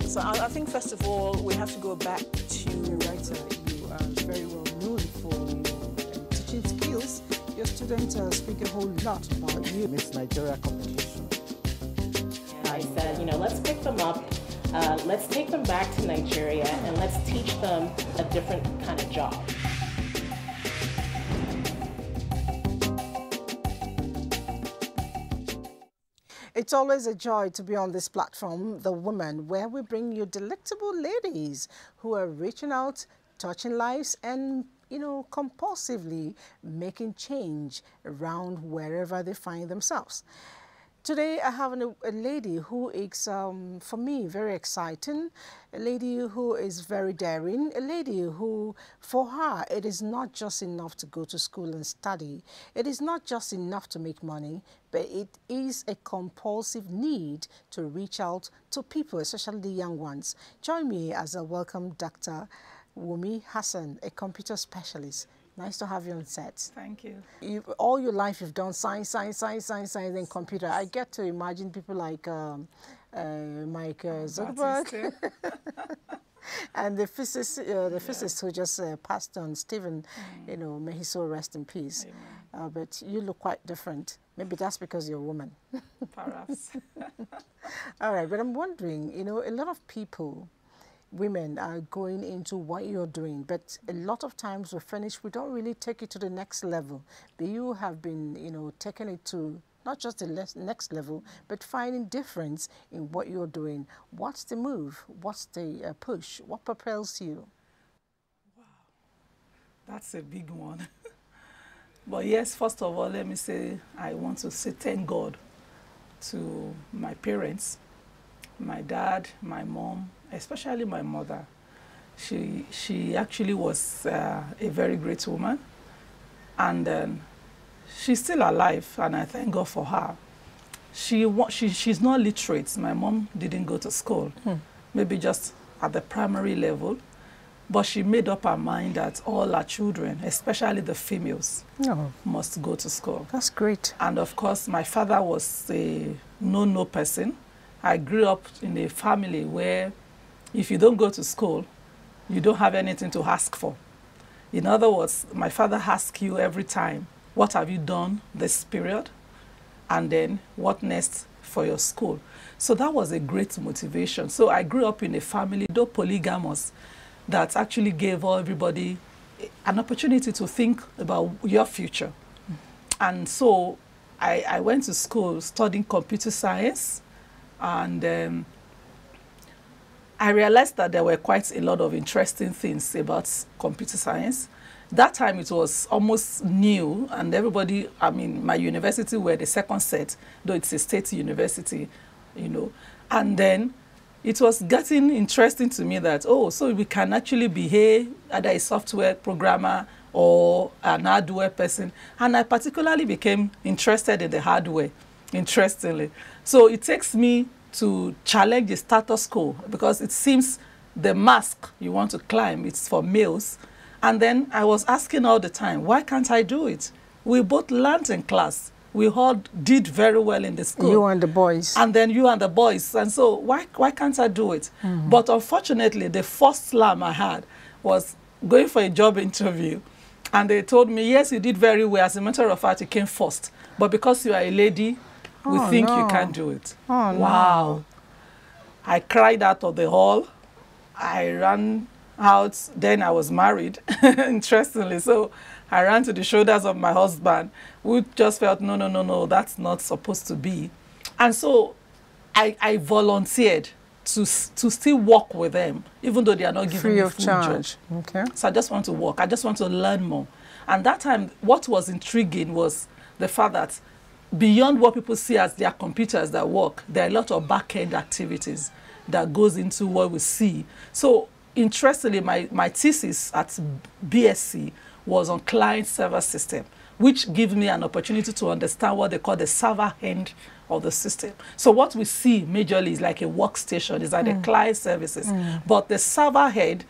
So I think first of all, we have to go back to the writer. You are very well known for your teaching skills. Your students speak a whole lot about you. Miss Nigeria competition. And I said, you know, let's pick them up, let's take them back to Nigeria, and let's teach them a different kind of job. It's always a joy to be on this platform, The Woman, where we bring you delectable ladies who are reaching out, touching lives, and, you know, compulsively making change around wherever they find themselves. Today, I have a lady who is, for me, very exciting, a lady who is very daring, a lady who, for her, it is not just enough to go to school and study. It is not just enough to make money, but it is a compulsive need to reach out to people, especially the young ones. Join me as I welcome Dr. Wunmi Hassan, a computer specialist. Nice to have you on set. Thank you. All your life you've done science, and computer. I get to imagine people like Mike Zuckerberg and the physicist who just passed on, Stephen. You know, may he so rest in peace. But you look quite different. Maybe that's because you're a woman. Perhaps. All right, but I'm wondering, you know, a lot of people, women are going into what you're doing, but a lot of times we're finished, we don't really take it to the next level. But you have been, you know, taking it to not just the next level, but finding difference in what you're doing. What's the move? What's the push? What propels you? Wow, that's a big one. But yes, first of all, let me say, I want to say thank God to my parents, my dad, my mom, especially my mother. She actually was a very great woman, and she's still alive, and I thank God for her. She's not literate. My mom didn't go to school, maybe just at the primary level, but she made up her mind that all her children, especially the females, must go to school. That's great. And of course, my father was a no person. I grew up in a family where if you don't go to school, you don't have anything to ask for. In other words, my father asks you every time, what have you done this period? And then what next for your school? So that was a great motivation. So I grew up in a family, though polygamous, that actually gave everybody an opportunity to think about your future. And so I went to school studying computer science, and I realized that there were quite a lot of interesting things about computer science. That time it was almost new, and everybody, I mean, my university were the second set, though it's a state university, you know. And then it was getting interesting to me that, oh, so we can actually be either a software programmer or an hardware person. And I particularly became interested in the hardware, interestingly. So it takes me to challenge the status quo, because it seems the mask you want to climb, it's for males. And then I was asking all the time, why can't I do it? We both learned in class. We all did very well in the school. You and the boys. And then you and the boys. And so why can't I do it? But unfortunately, the first slam I had was going for a job interview. And they told me, yes, you did very well. As a matter of fact, you came first. But because you are a lady, we think you can't do it. Oh, wow. No. I cried out of the hall. I ran out. Then I was married, interestingly. So I ran to the shoulders of my husband, who just felt, no, that's not supposed to be. And so I volunteered to still work with them, even though they are not giving me full charge. Okay. So I just want to work. I just want to learn more. And that time, what was intriguing was the fact that beyond what people see as their computers that work, there are a lot of back-end activities that goes into what we see. So interestingly, my thesis at BSc was on client-server system, which gives me an opportunity to understand what they call the server end of the system. So what we see majorly is like a workstation, is like the client services. But the server head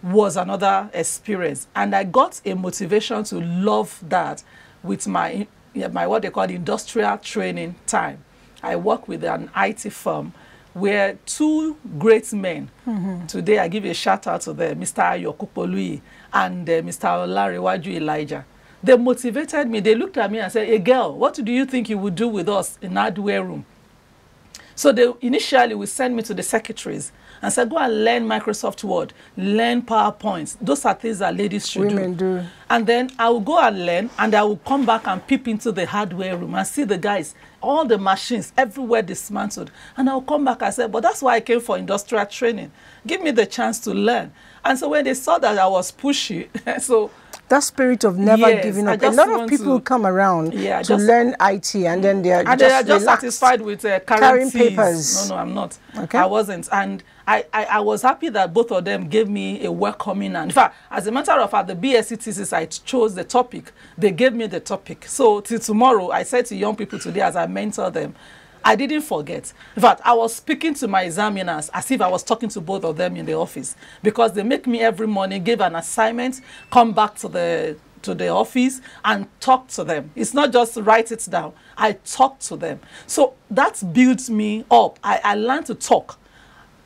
was another experience. And I got a motivation to love that with my what they call industrial training time. I work with an IT firm where two great men, today I give a shout out to them, Mr. Ayokupolui and Mr. Olarewaju Elijah. They motivated me. They looked at me and said, "Hey girl, what do you think you would do with us in hardware room?" So they initially would send me to the secretaries and said, "Go and learn Microsoft Word, learn PowerPoint. Those are things that ladies should do." And then I will go and learn, and I will come back and peep into the hardware room and see the guys, all the machines everywhere dismantled. And I'll come back and say, "But that's why I came for industrial training. Give me the chance to learn." And so when they saw that I was pushy, so that spirit of never giving up. A lot of people come around to learn IT, and then they are just satisfied with carrying papers. No, I'm not. Okay. I wasn't. And I was happy that both of them gave me a welcoming. And in fact, as a matter of fact, the BSc thesis, I chose the topic. They gave me the topic. So till tomorrow, I said to young people today as I mentor them, I didn't forget. In fact, I was speaking to my examiners as if I was talking to both of them in the office, because they make me every morning give an assignment, come back to the office and talk to them. It's not just write it down. I talk to them. So that builds me up. I learned to talk.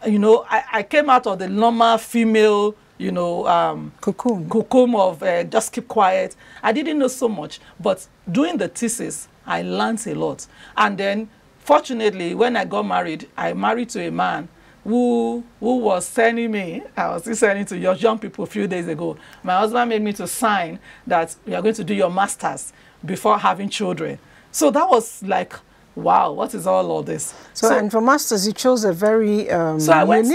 You know, I came out of the normal female, you know, cocoon of just keep quiet. I didn't know so much, but doing the thesis, I learned a lot. And then fortunately, when I got married, I married to a man who was sending me, I was still sending to young people a few days ago. My husband made me to sign that you are going to do your master's before having children. So that was like, wow, what is all of this? So and for masters, you chose a very so I went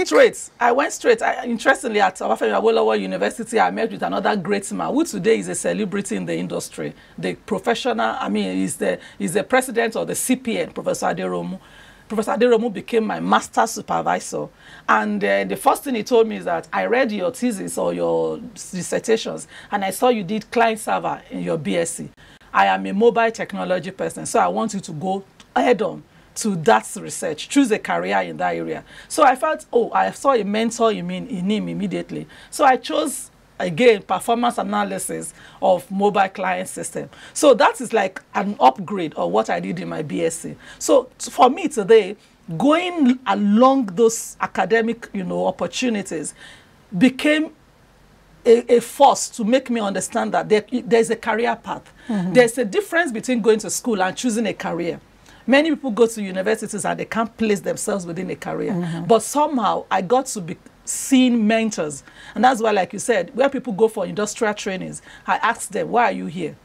straight. Interestingly, at Obafemi Awolowo University, I met with another great man who today is a celebrity in the industry. The professional, I mean, he's the president of the CPN, Professor Aderomu. Professor Aderomu became my master supervisor. And the first thing he told me is that I read your thesis or your dissertations, and I saw you did client server in your BSc. I am a mobile technology person, so I want you to go head on to that research, choose a career in that area. So I felt, oh, I saw a mentor in him immediately. So I chose, again, performance analysis of mobile client system. So that is like an upgrade of what I did in my BSc. So for me today, going along those academic, you know, opportunities became a force to make me understand that there's a career path. There's a difference between going to school and choosing a career. Many people go to universities and they can't place themselves within a career. But somehow I got to be seeing mentors. And that's why, like you said, where people go for industrial trainings, I ask them, why are you here?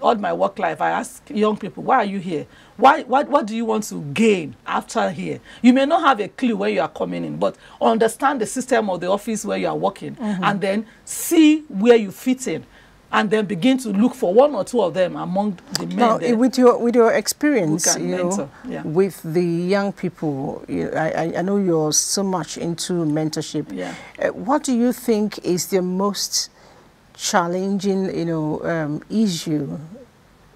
All my work life, I ask young people, why are you here? What do you want to gain after here? You may not have a clue where you are coming in, but understand the system of the office where you are working, and then see where you fit in, and then begin to look for one or two of them among the men. Now, with your experience, you know, yeah, with the young people, I know you're so much into mentorship. Yeah. What do you think is the most challenging, you know, issue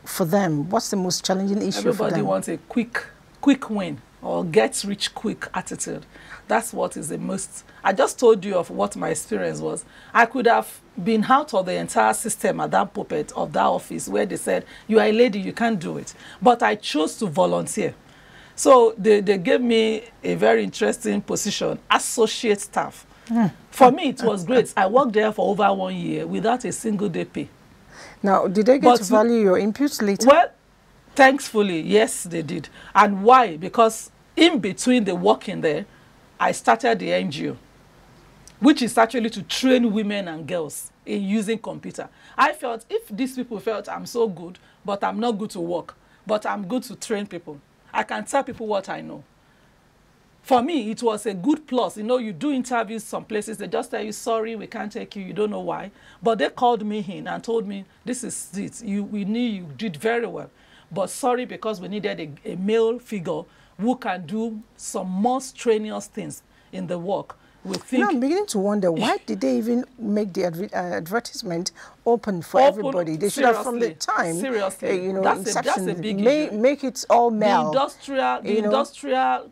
for them? What's the most challenging issue for them? Everybody wants a quick win or get rich quick attitude. That's what is the most. I just told you of what my experience was. I could have been out of the entire system at that pulpit of that office where they said, you are a lady, you can't do it. But I chose to volunteer. So they gave me a very interesting position, associate staff. For me, it was great. I worked there for over 1 year without a single day pay. Now, did they get to value your inputs later? Well, thankfully, yes, they did. And why? Because in between the working there, I started the NGO, which is actually to train women and girls in using computer. I felt if these people felt I'm so good, but I'm not good to work, but I'm good to train people, I can tell people what I know. For me, it was a good plus. You know, you do interviews some places, they just tell you, sorry, we can't take you, you don't know why. But they called me in and told me, this is it, we knew you did very well. But sorry, because we needed a male figure who can do some more strenuous things in the work. We think, you know, I'm beginning to wonder, why did they even make the advertisement open for everybody? They should have, from the time, you know, that's a big make it all male. The industrial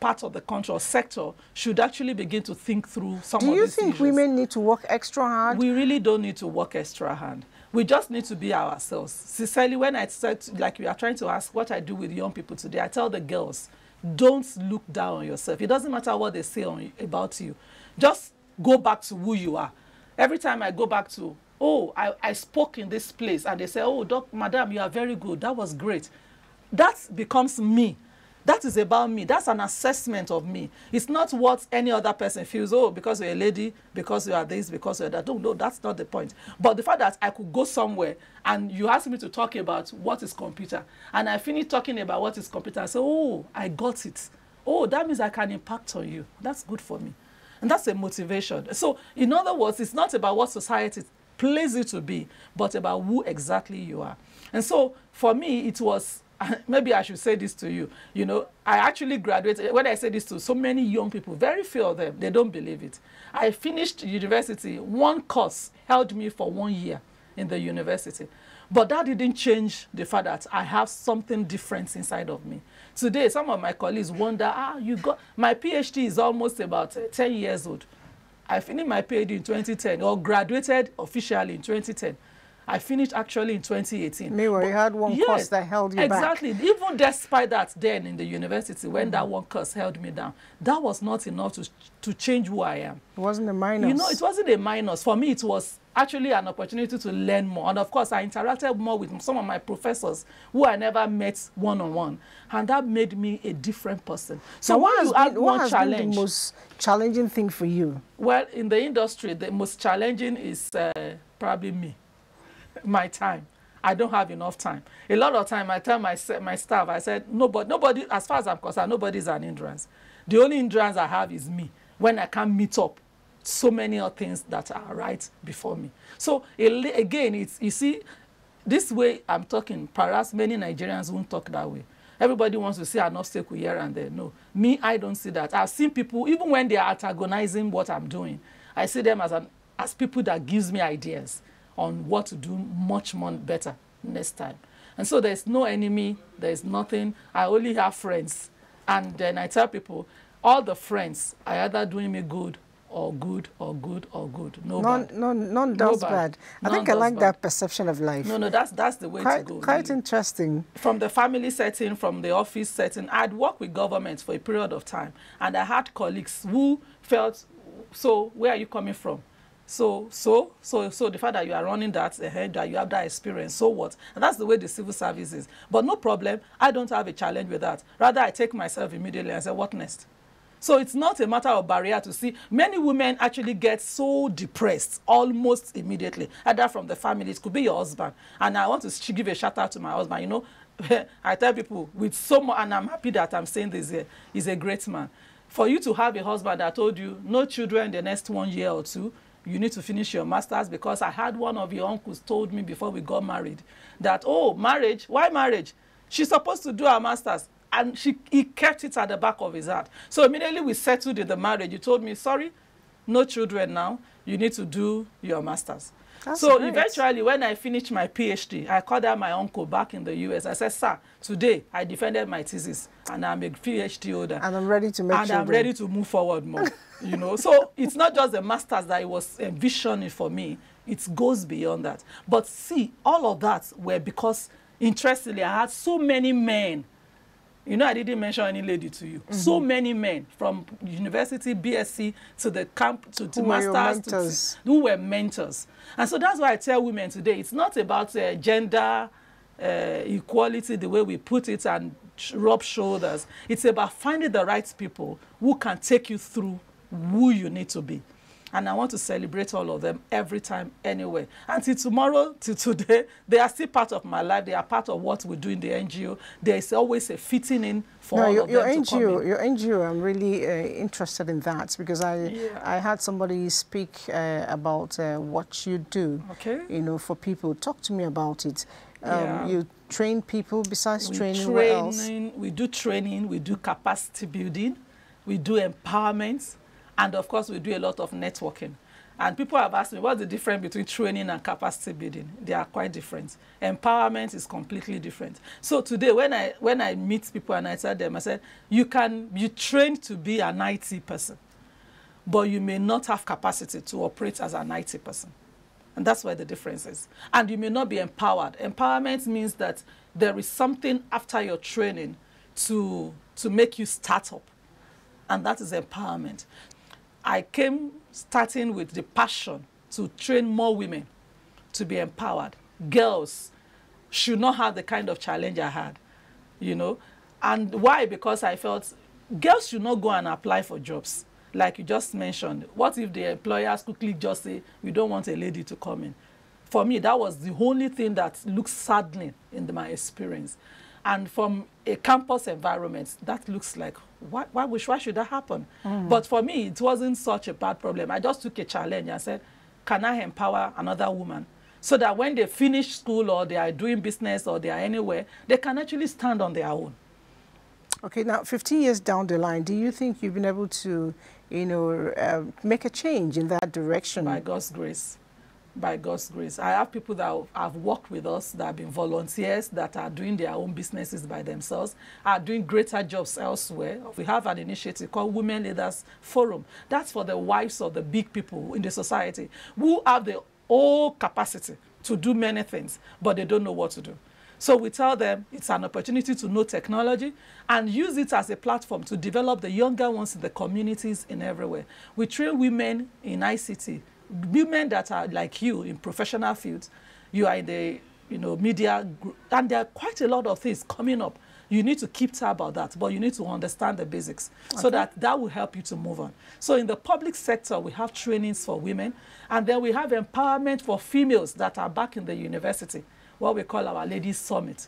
part of the country or sector should actually begin to think through some of these issues. Do you think women need to work extra hard? We really don't need to work extra hard. We just need to be ourselves. Sincerely, when I said, like you are trying to ask what I do with young people today, I tell the girls, don't look down on yourself. It doesn't matter what they say about you. Just go back to who you are. Every time I go back to, oh, I spoke in this place, and they say, oh, madam, you are very good. That was great. That becomes me. That is about me. That's an assessment of me. It's not what any other person feels, oh, because you're a lady, because you are this, because you're that. No, that's not the point. But the fact that I could go somewhere and you asked me to talk about what is computer, and I finish talking about what is computer, I say, oh, I got it. Oh, that means I can impact on you. That's good for me. And that's a motivation. So, in other words, it's not about what society plays you to be, but about who exactly you are. And so, for me, it was, maybe I should say this to you, you know, I actually graduated. When I say this to so many young people, very few of them, they don't believe it. I finished university. One course held me for 1 year in the university. But that didn't change the fact that I have something different inside of me. Today, some of my colleagues wonder, you got, my PhD is almost about 10 years old. I finished my PhD in 2010, or graduated officially in 2010. I finished actually in 2018. Meanwhile, you had one course that held you back. Exactly. Even despite that, then in the university, when that one course held me down, that was not enough to change who I am. It wasn't a minus. You know, it wasn't a minus. For me, it was actually an opportunity to learn more. And of course, I interacted more with some of my professors who I never met one-on-one. And that made me a different person. So what has been the most challenging thing for you? Well, in the industry, the most challenging is probably me. My time. I don't have enough time. A lot of time I tell my staff, I said, nobody, as far as I'm concerned, nobody is an hindrance. The only hindrance I have is me, when I can't meet up so many other things that are right before me. So again, you see, this way I'm talking, perhaps many Nigerians won't talk that way. Everybody wants to see an obstacle here and there. No, me, I don't see that. I've seen people, even when they are antagonizing what I'm doing, I see them as people that gives me ideas on what to do much more better next time. And so there's no enemy, there's nothing. I only have friends. And then I tell people, all the friends are either doing me good or good or good or good. None does bad. I think I like that perception of life. No, that's the way to go. Quite interesting. From the family setting, from the office setting, I'd worked with government for a period of time. And I had colleagues who felt, so where are you coming from? So the fact that you are running that ahead, that you have that experience, so what? And that's the way the civil service is. But no problem, I don't have a challenge with that. Rather, I take myself immediately and say, what next? So it's not a matter of barrier to see. Many women actually get so depressed almost immediately, either from the family. It could be your husband. And I want to give a shout out to my husband. You know, I tell people with so much, and I'm happy that I'm saying this here, he's a great man. For you to have a husband that told you, no children the next 1 year or two, you need to finish your master's, because I had one of your uncles told me before we got married that, oh, marriage, why marriage? She's supposed to do her master's. And he kept it at the back of his heart. So immediately we settled in the marriage. You told me, sorry, no children now. You need to do your master's. So great. Eventually, when I finished my PhD, I called out my uncle back in the US. I said, sir, today I defended my thesis and I'm a PhD holder. And I'm ready to make children. And I'm ready to move forward more. You know, so it's not just the master's that it was envisioning for me. It goes beyond that. But see, all of that were because, interestingly, I had so many men. You know, I didn't mention any lady to you. Mm-hmm. So many men from university, BSc, to the camp, to masters, who were mentors. And so that's why I tell women today, it's not about gender equality, the way we put it, and rub shoulders. It's about finding the right people who can take you through who you need to be. And I want to celebrate all of them every time, anyway. Until tomorrow, till today, they are still part of my life. They are part of what we do in the NGO. There is always a fitting in for all of them to come in. Your NGO, I'm really interested in that, because I had somebody speak about what you do, you know, for people. Talk to me about it. You train people besides training, what else? We do training, we do capacity building, we do empowerment. And of course, we do a lot of networking. And people have asked me, what's the difference between training and capacity building? They are quite different. Empowerment is completely different. So today, when I meet people and I tell them, I said, you train to be an IT person, but you may not have capacity to operate as an IT person. And that's where the difference is. And you may not be empowered. Empowerment means that there is something after your training to make you start up. And that is empowerment. I came starting with the passion to train more women to be empowered. Girls should not have the kind of challenge I had, you know. And why? Because I felt girls should not go and apply for jobs. Like you just mentioned, what if the employers quickly just say, we don't want a lady to come in? For me, that was the only thing that looks saddening in my experience. And from a campus environment, that looks like, why should that happen? But for me, it wasn't such a bad problem. I just took a challenge and said, can I empower another woman? So that when they finish school or they are doing business or they are anywhere, they can actually stand on their own. Okay, now 15 years down the line, do you think you've been able to, you know, make a change in that direction? By God's grace. By God's grace. I have people that have worked with us, that have been volunteers, that are doing their own businesses by themselves, are doing greater jobs elsewhere. We have an initiative called Women Leaders Forum. That's for the wives of the big people in the society who have the whole capacity to do many things, but they don't know what to do. So we tell them it's an opportunity to know technology and use it as a platform to develop the younger ones in the communities in everywhere. We train women in ICT, women that are like you in professional fields. You are in the media group, and there are quite a lot of things coming up. You need to keep tab about that, but you need to understand the basics so that will help you to move on. So in the public sector, we have trainings for women, and then we have empowerment for females that are back in the university, what we call our Ladies Summit.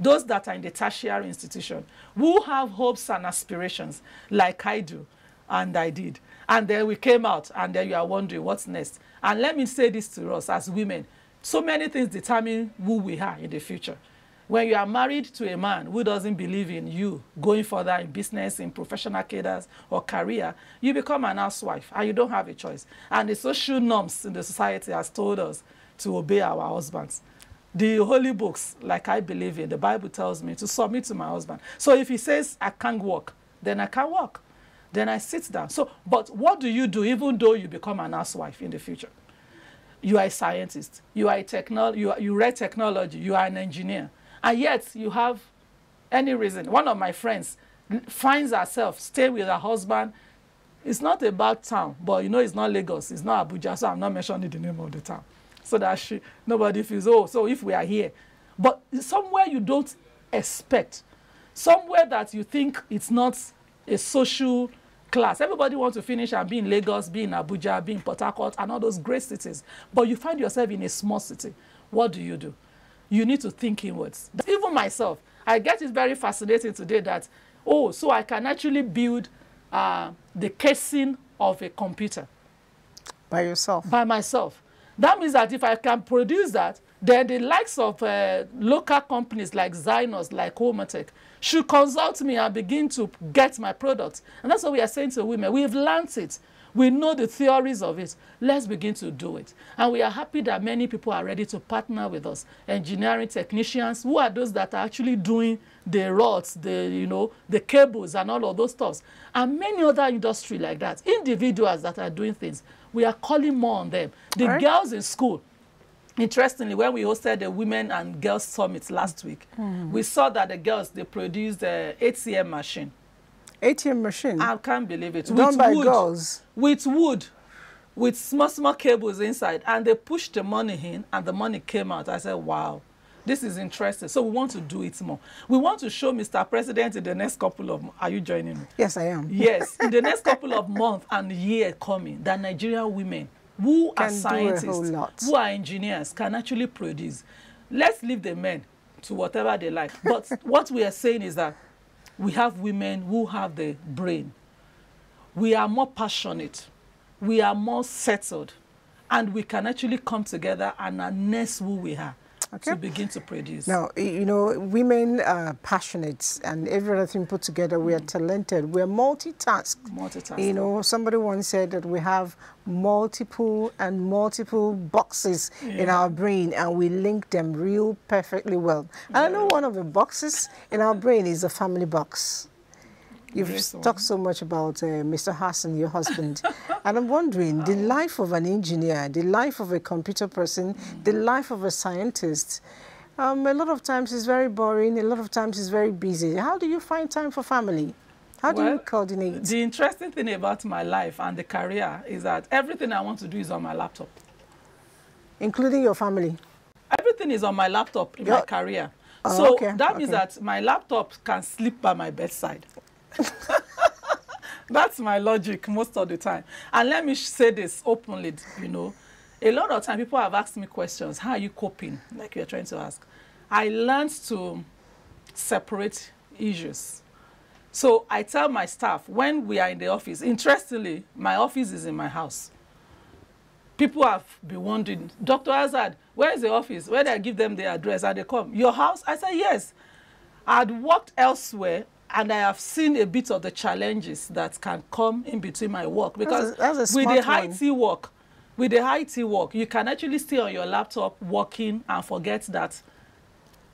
Those that are in the tertiary institution, who have hopes and aspirations like I do, and I did. And then we came out, and then you are wondering what's next. And let me say this to us as women, so many things determine who we are in the future. When you are married to a man who doesn't believe in you going further in business, in professional cadres or career, you become an housewife and you don't have a choice. And the social norms in the society has told us to obey our husbands. The holy books, like I believe in, the Bible tells me to submit to my husband. So if he says I can't walk, then I can't walk. Then I sit down. So, but what do you do even though you become an housewife in the future? You are a scientist. You are you read technology. You are an engineer. And yet you have any reason. One of my friends finds herself stay with her husband. It's not a bad town, but you know it's not Lagos. It's not Abuja, so I'm not mentioning the name of the town. So that nobody feels, oh, so if we are here. But somewhere you don't expect. Somewhere that you think it's not a social class. Everybody wants to finish and be in Lagos, be in Abuja, be in Port Harcourt, and all those great cities. But you find yourself in a small city. What do? You need to think inwards. Even myself, I get it very fascinating today that, oh, so I can actually build the casing of a computer. By yourself? By myself. That means that if I can produce that, then the likes of local companies like Zynos, like Homatech, should consult me and begin to get my products. And that's what we are saying to women. We've learned it. We know the theories of it. Let's begin to do it. And we are happy that many people are ready to partner with us. Engineering technicians, who are those that are actually doing the rods, the cables and all of those stuff. And many other industries like that. Individuals that are doing things. We are calling more on them. The girls in school. Interestingly, when we hosted the Women and Girls Summit last week, we saw that the girls, they produced an ATM machine. ATM machine? I can't believe it. Done by girls? With wood, with small cables inside. And they pushed the money in, and the money came out. I said, wow, this is interesting. So we want to do it more. We want to show Mr. President in the next couple of months. Are you joining me? Yes, I am. Yes, in the next couple of months and year coming, that Nigerian women who are scientists, who are engineers, can actually produce. Let's leave the men to whatever they like. But what we are saying is that we have women who have the brain. We are more passionate. We are more settled. And we can actually come together and harness who we are to begin to produce. Now, you know, women are passionate, and every other thing put together, we are talented. We are multitask. You know, somebody once said that we have multiple boxes in our brain, and we link them real perfectly well. And I know one of the boxes in our brain is a family box. You've talked so much about Mr. Hassan, your husband. And I'm wondering, the life of an engineer, the life of a computer person, the life of a scientist, A lot of times it's very boring. A lot of times it's very busy. How do you find time for family? How do you coordinate? The interesting thing about my life and the career is that everything I want to do is on my laptop. Including your family? Everything is on my laptop in my career. So that means that my laptop can sleep by my bedside. That's my logic most of the time. And let me say this openly, you know. A lot of time people have asked me questions. How are you coping? Like you're trying to ask. I learned to separate issues. So I tell my staff when we are in the office, interestingly, my office is in my house. People have been wondering, Dr. Azad, where is the office? Where did I give them the address and they come? Your house? I said, yes. I'd worked elsewhere and I have seen a bit of the challenges that can come in between my work. Because that's with the IT work, you can actually stay on your laptop working and forget that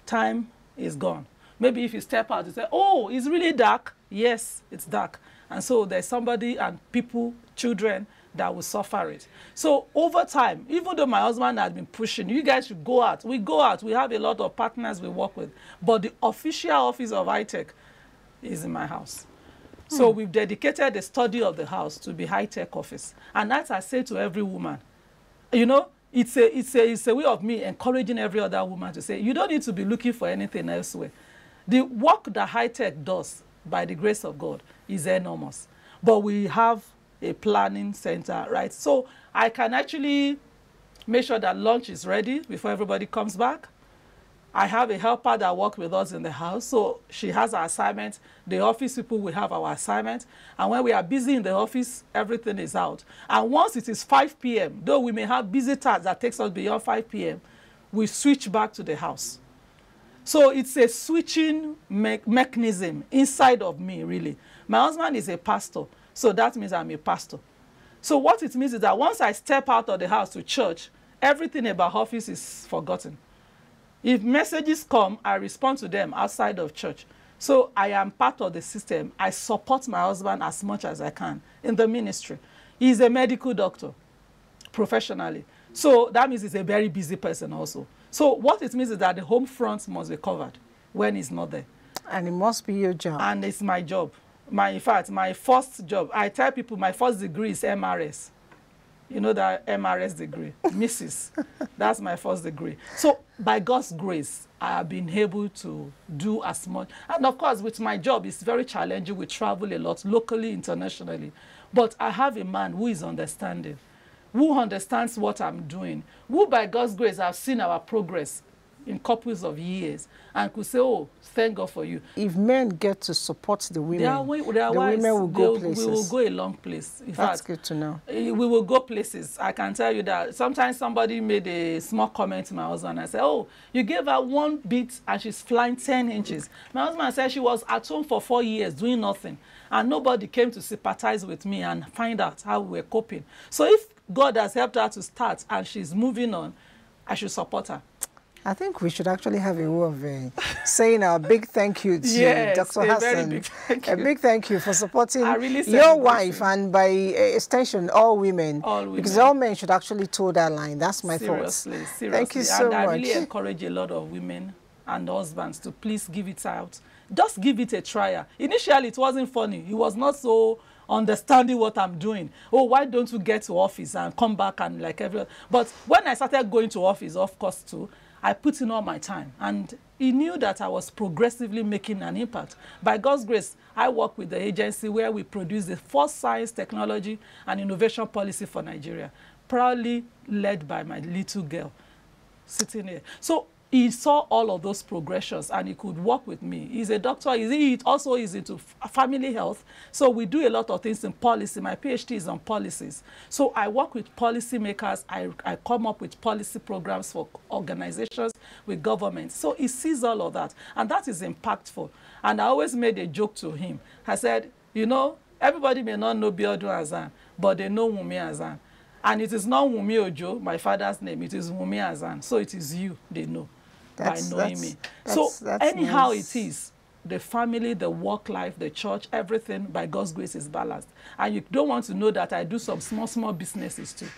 time is gone. Maybe if you step out, you say, oh, it's really dark. Yes, it's dark. And so there's somebody and people, children, that will suffer it. So over time, even though my husband had been pushing, you guys should go out. We go out. We have a lot of partners we work with. But the official office of iTech is in my house. So we've dedicated the study of the house to be high-tech office. And that's I say to every woman, you know, it's a way of me encouraging every other woman to say, you don't need to be looking for anything elsewhere. The work that high-tech does, by the grace of God, is enormous. But we have a planning center, right? So I can actually make sure that lunch is ready before everybody comes back. I have a helper that works with us in the house, so she has her assignment. The office people will have our assignment. And when we are busy in the office, everything is out. And once it is 5 p.m., though we may have busy tasks that takes us beyond 5 p.m., we switch back to the house. So it's a switching mechanism inside of me, really. My husband is a pastor, so that means I'm a pastor. So what it means is that once I step out of the house to church, everything about office is forgotten. If messages come, I respond to them outside of church. So I am part of the system. I support my husband as much as I can in the ministry. He's a medical doctor, professionally. So that means he's a very busy person also. So what it means is that the home front must be covered when he's not there. And it must be your job. And it's my job. In fact, my first job, I tell people my first degree is MRS. You know that MRS degree, Mrs. That's my first degree. So by God's grace, I have been able to do as much. And of course, with my job, it's very challenging. We travel a lot, locally, internationally. But I have a man who is understanding, who understands what I'm doing, who by God's grace have seen our progress in couples of years and could say, oh, thank God for you. If men get to support the women, the women will go places. We will go a long place. In That's fact, good to know. We will go places. I can tell you that sometimes somebody made a small comment to my husband. I said, oh, you gave her 1 bit and she's flying 10 inches. My husband said she was at home for 4 years doing nothing. And nobody came to sympathize with me and find out how we were coping. So if God has helped her to start and she's moving on, I should support her. I think we should actually have a way of saying our big thank you to yes, Dr. Hassan. A big thank you for supporting your wife and by extension, all women. All women. Because all men should actually toe that line. That's my thoughts. Seriously. Thank you so much. I really encourage a lot of women and husbands to please give it out. Just give it a try. Initially, it wasn't funny. It was not so understanding what I'm doing. Oh, why don't you get to office and come back and like everyone? But when I started going to office, of course, too, I put in all my time. And he knew that I was progressively making an impact. By God's grace, I work with the agency where we produce the first science, technology, and innovation policy for Nigeria, proudly led by my little girl sitting here. So he saw all of those progressions and he could work with me. He's a doctor. He also is into family health. So we do a lot of things in policy. My PhD is on policies. So I work with policymakers. I come up with policy programs for organizations, with governments. So he sees all of that. And that is impactful. And I always made a joke to him. I said, you know, everybody may not know Biodun Hassan, but they know Wunmi Hassan. And it is not Wunmi Ojo, my father's name. It is Wunmi Hassan. So it is you they know. By knowing me. So anyhow nice. It is, the family, the work life, the church, everything by God's grace is balanced. And you don't want to know that I do some small businesses too.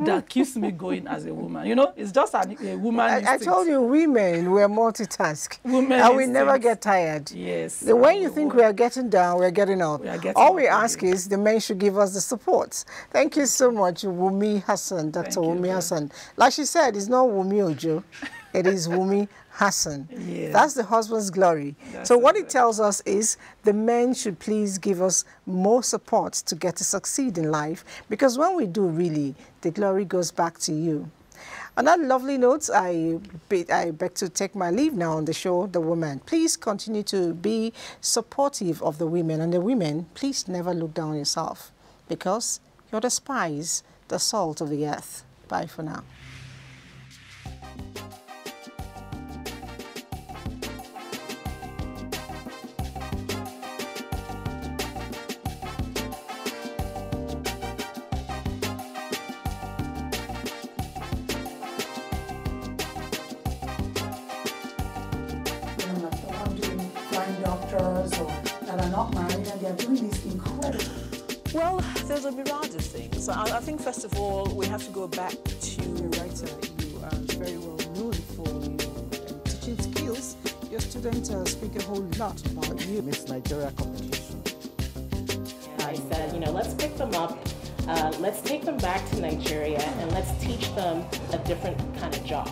that keeps me going as a woman. You know, it's just a woman I instinct. told you, women, we're multitask. Women and we instinct. never get tired. Yes. When you think we are getting down, we're getting up. All we ask is the men should give us the support. Thank you so much, Wunmi Hassan, Dr. Wunmi Hassan. Like she said, it's not Wunmi Ojo. It is Wunmi Hassan. Yes. That's the husband's glory. So what it tells us is the men should please give us more support to get to succeed in life, because when we do, really, the glory goes back to you. On that lovely note, I beg to take my leave now on the show, The Woman. Please continue to be supportive of the women, and the women, please never look down on yourself, because you're the spice, the salt of the earth. Bye for now. Doctors or that are not married, and they're doing these incredible. Well, there's a myriad of things. So I think first of all we have to go back to You're writer. You are very well known for your teaching skills. Your students speak a whole lot about you. Miss Nigeria competition. I said, you know, let's pick them up, let's take them back to Nigeria, and let's teach them a different kind of job.